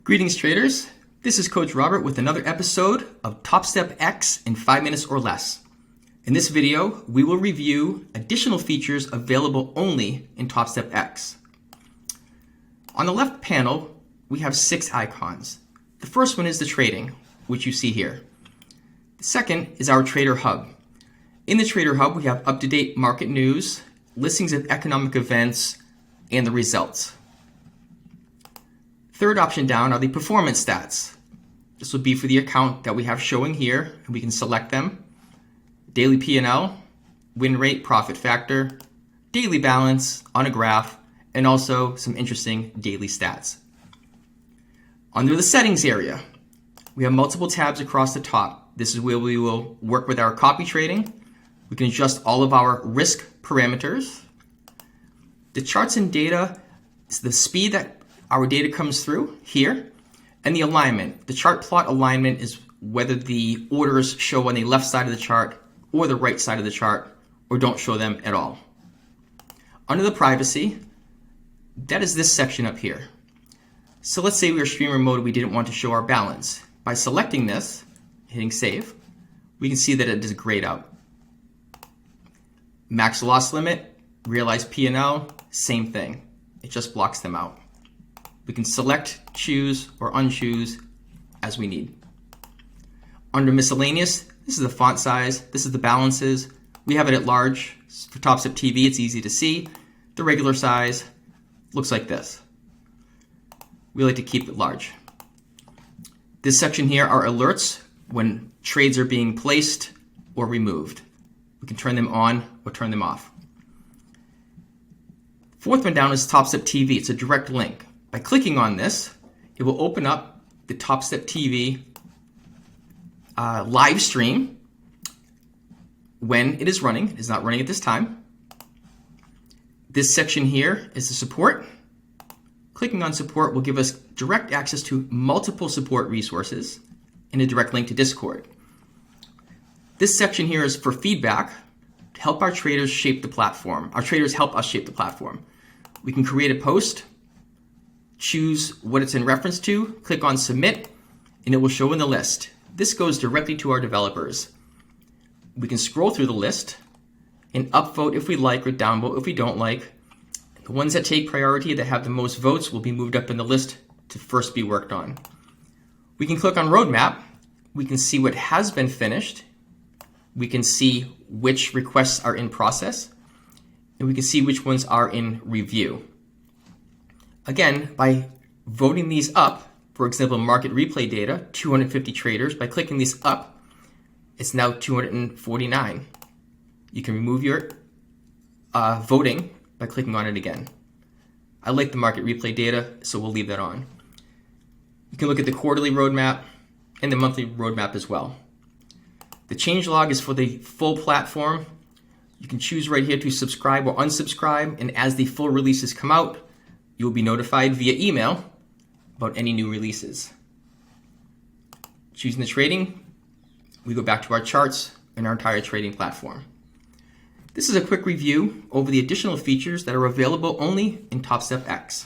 Greetings traders, this is Coach Robert with another episode of TopstepX in 5 minutes or less. In this video, we will review additional features available only in TopstepX. On the left panel, we have 6 icons. The first one is the trading, which you see here. The second is our Trader Hub. In the Trader Hub, we have up-to-date market news, listings of economic events, and the results. Third option down are the performance stats. This will be for the account that we have showing here, and we can select them. Daily P&L, win rate, profit factor, daily balance on a graph, and also some interesting daily stats. Under the settings area, we have multiple tabs across the top. This is where we will work with our copy trading. We can adjust all of our risk parameters. The charts and data is the speed that our data comes through here, and the alignment. The chart plot alignment is whether the orders show on the left side of the chart or the right side of the chart, or don't show them at all. Under the privacy, that is this section up here. So let's say we were streamer mode, we didn't want to show our balance. By selecting this, hitting save, we can see that it is grayed out. Max loss limit, realized P&L, same thing. It just blocks them out. We can select, choose, or unchoose as we need. Under miscellaneous, this is the font size, this is the balances. We have it at large. For TopstepTV, it's easy to see. The regular size looks like this. We like to keep it large. This section here are alerts when trades are being placed or removed. We can turn them on or turn them off. Fourth one down is TopstepTV. It's a direct link. By clicking on this, it will open up the TopstepTV live stream when it is running. It is not running at this time. This section here is the support. Clicking on support will give us direct access to multiple support resources and a direct link to Discord. This section here is for feedback to help our traders shape the platform. Our traders help us shape the platform. We can create a post, choose what it's in reference to, click on submit, and it will show in the list. This goes directly to our developers. We can scroll through the list and upvote if we like or downvote if we don't like. The ones that take priority, that have the most votes, will be moved up in the list to first be worked on. We can click on roadmap. We can see what has been finished. We can see which requests are in process, and we can see which ones are in review. Again, by voting these up, for example, market replay data, 250 traders, by clicking these up, it's now 249. You can remove your voting by clicking on it again. I like the market replay data, so we'll leave that on. You can look at the quarterly roadmap and the monthly roadmap as well. The changelog is for the full platform. You can choose right here to subscribe or unsubscribe, and as the full releases come out, you will be notified via email about any new releases. Choosing the trading, we go back to our charts and our entire trading platform. This is a quick review over the additional features that are available only in TopstepX.